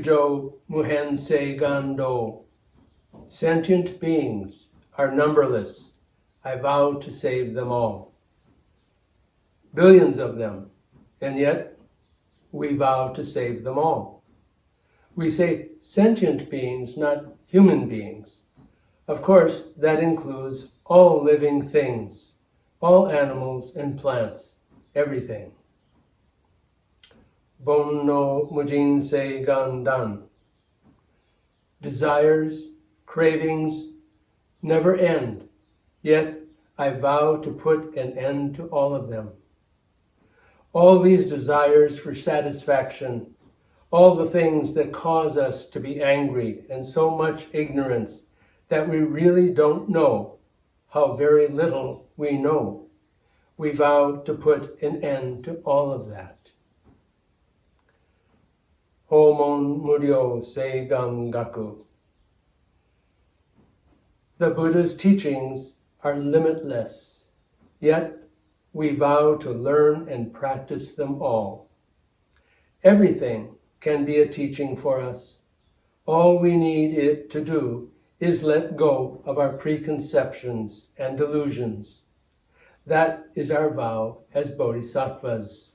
Butsudo Muhen Se Gando. Sentient beings are numberless. I vow to save them all. Billions of them, and yet we vow to save them all. We say sentient beings, not human beings. Of course, that includes all living things, all animals and plants, everything. Bon no Mujin Se Gandan. Desires, cravings never end, yet I vow to put an end to all of them. All these desires for satisfaction, all the things that cause us to be angry and so much ignorance that we really don't know how very little we know. We vow to put an end to all of that. Homon Muryo Se Gangaku. The Buddha's teachings are limitless, yet we vow to learn and practice them all. Everything can be a teaching for us. All we need it to do is let go of our preconceptions and delusions. That is our vow as bodhisattvas.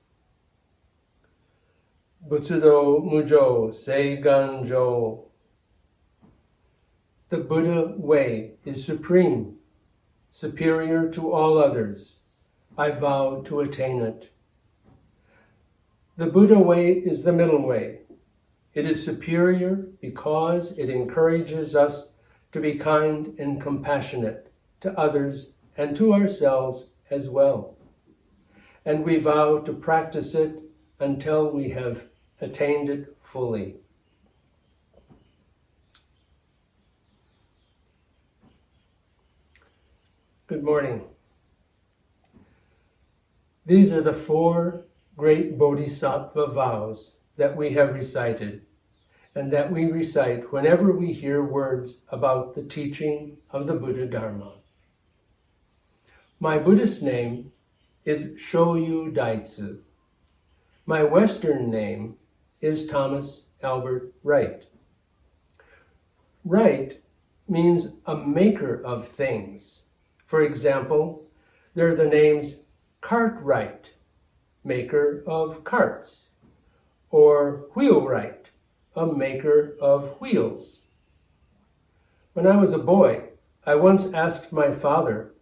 Butsudo Mujo Se Ganjo. The Buddha way is supreme, superior to all others. I vow to attain it. The Buddha way is the middle way. It is superior because it encourages us to be kind and compassionate to others and to ourselves as well. And we vow to practice it until we have attained it fully. Good morning. These are the 4 great bodhisattva vows that we have recited and that we recite whenever we hear words about the teaching of the Buddha Dharma. My Buddhist name is Shoyu Daitsu. My Western name is Thomas Albert Wright. Wright means a maker of things. For example, there are the names Cartwright, maker of carts, or Wheelwright, a maker of wheels. When I was a boy, I once asked my father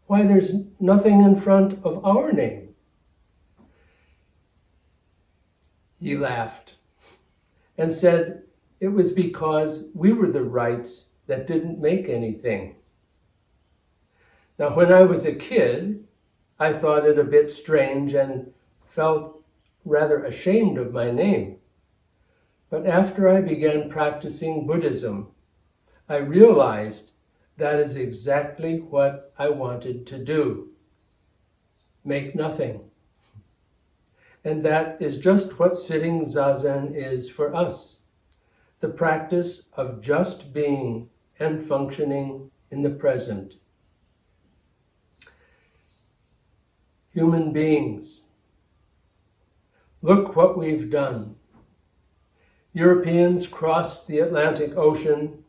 why there's nothing in front of our name. He laughed and said it was because we were the Wrights that didn't make anything. Now, when I was a kid, I thought it a bit strange and felt rather ashamed of my name. But after I began practicing Buddhism, I realized that is exactly what I wanted to do. Make nothing. And that is just what sitting Zazen is for us. The practice of just being and functioning in the present. Human beings. Look what we've done. Europeans crossed the Atlantic Ocean,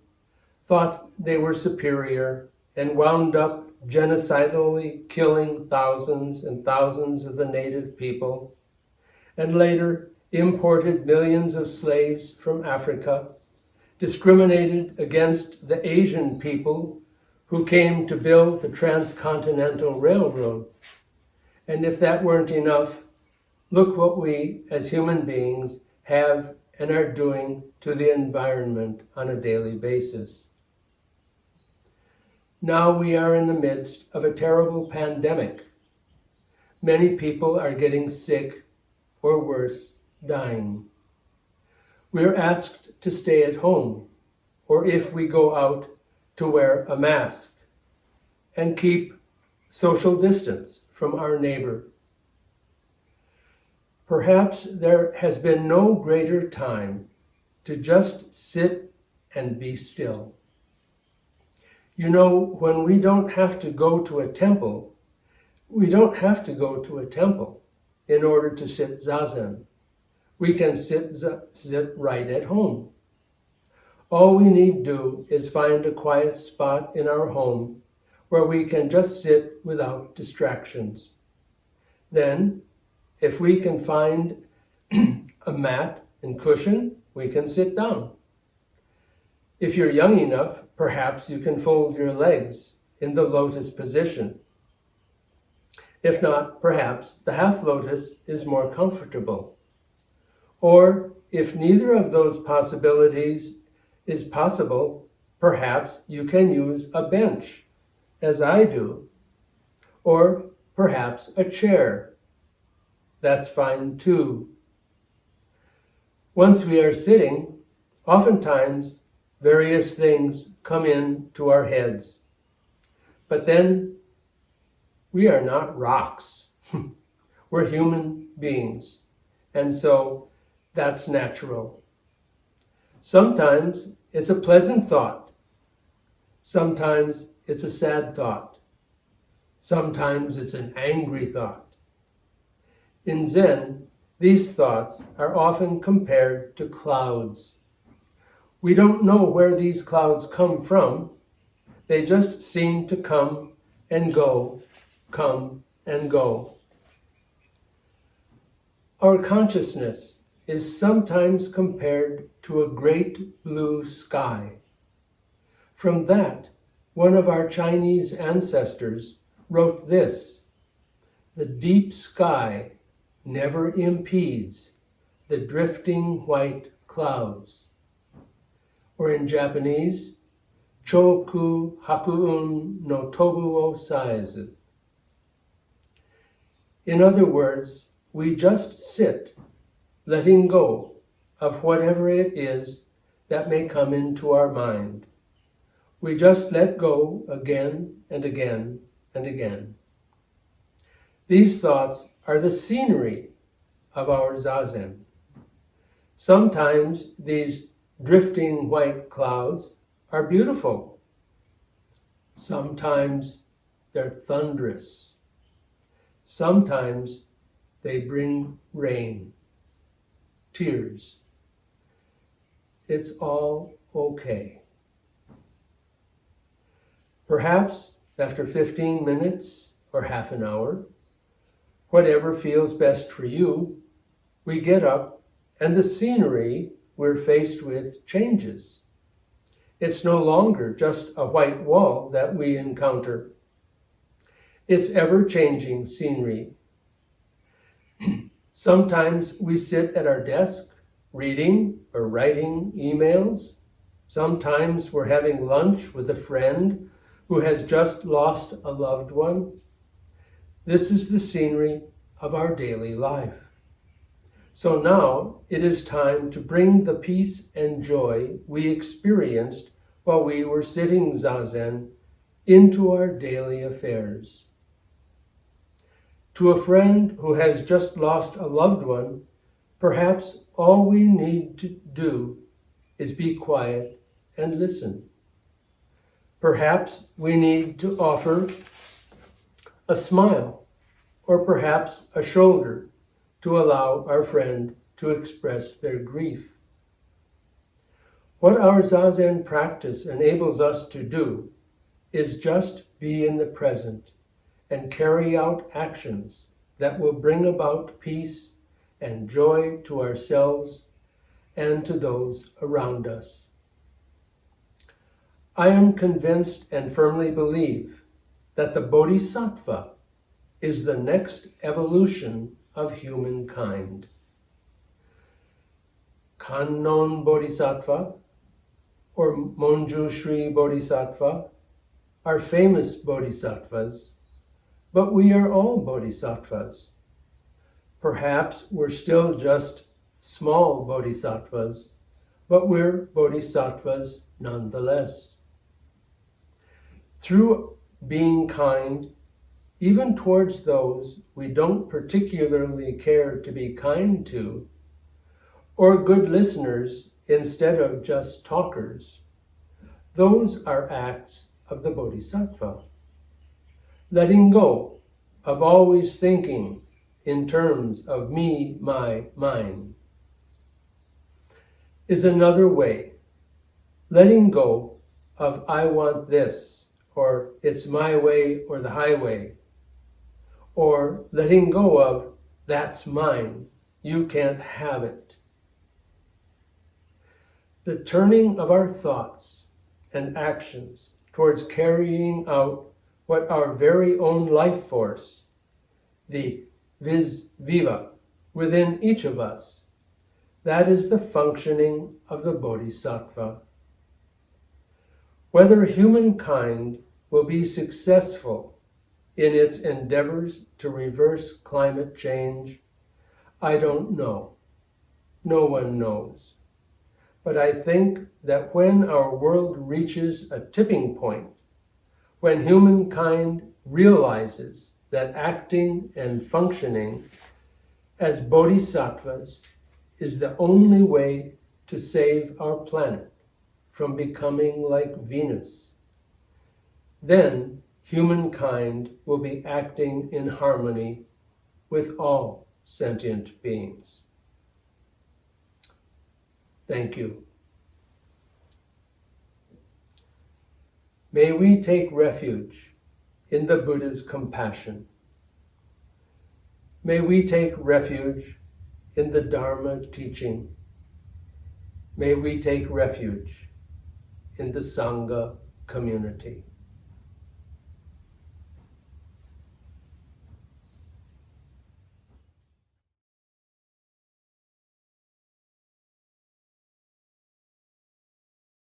thought they were superior, and wound up genocidally killing thousands and thousands of the native people, and later imported millions of slaves from Africa, discriminated against the Asian people who came to build the transcontinental railroad. And if that weren't enough, look what we as human beings have and are doing to the environment on a daily basis. Now we are in the midst of a terrible pandemic. Many people are getting sick, or worse, dying. We're asked to stay at home, or if we go out, to wear a mask and keep social distance from our neighbor. Perhaps there has been no greater time to just sit and be still. You know, when we don't have to go to a temple, we don't have to go to a temple in order to sit Zazen. we can sit right at home. All we need do is find a quiet spot in our home where we can just sit without distractions. Then, if we can find a mat and cushion, we can sit down. If you're young enough, perhaps you can fold your legs in the lotus position. If not, perhaps the half lotus is more comfortable. Or if neither of those possibilities is possible, perhaps you can use a bench, as I do, or perhaps a chair. That's fine too. Once we are sitting, oftentimes various things come into our heads. But then we are not rocks. We're human beings. And so that's natural. Sometimes it's a pleasant thought. Sometimes it's a sad thought. Sometimes it's an angry thought. In Zen, these thoughts are often compared to clouds. We don't know where these clouds come from. They just seem to come and go, come and go. Our consciousness is sometimes compared to a great blue sky. From that, one of our Chinese ancestors wrote this: "The deep sky never impedes the drifting white clouds." Or in Japanese, Choku hakuun no tobu o saizu. In other words, we just sit, letting go of whatever it is that may come into our mind. We just let go again and again and again. These thoughts are the scenery of our zazen. Sometimes these drifting white clouds are beautiful. Sometimes they're thunderous. Sometimes they bring rain, tears. It's all okay. Perhaps after 15 minutes or half an hour, whatever feels best for you, we get up and the scenery we're faced with changes. It's no longer just a white wall that we encounter. It's ever-changing scenery. Sometimes we sit at our desk, reading or writing emails. Sometimes we're having lunch with a friend who has just lost a loved one. This is the scenery of our daily life. So now it is time to bring the peace and joy we experienced while we were sitting zazen into our daily affairs. To a friend who has just lost a loved one, perhaps all we need to do is be quiet and listen. Perhaps we need to offer a smile or perhaps a shoulder to allow our friend to express their grief. What our zazen practice enables us to do is just be in the present and carry out actions that will bring about peace and joy to ourselves and to those around us. I am convinced and firmly believe that the Bodhisattva is the next evolution of humankind. Kannon Bodhisattva or Monju Bodhisattva are famous bodhisattvas, but we are all bodhisattvas. Perhaps we're still just small bodhisattvas, but we're bodhisattvas nonetheless. Through being kind, even towards those we don't particularly care to be kind to, or good listeners instead of just talkers, those are acts of the Bodhisattva. Letting go of always thinking in terms of me, my, mine. is another way, letting go of I want this, or it's my way or the highway, or letting go of that's mine, you can't have it. The turning of our thoughts and actions towards carrying out what our very own life force, the vis viva, within each of us, that is the functioning of the Bodhisattva. Whether humankind will be successful in its endeavors to reverse climate change, I don't know. No one knows. But I think that when our world reaches a tipping point, when humankind realizes that acting and functioning as bodhisattvas is the only way to save our planet from becoming like Venus, then humankind will be acting in harmony with all sentient beings. Thank you. May we take refuge in the Buddha's compassion. May we take refuge in the Dharma teaching. May we take refuge in the Sangha community.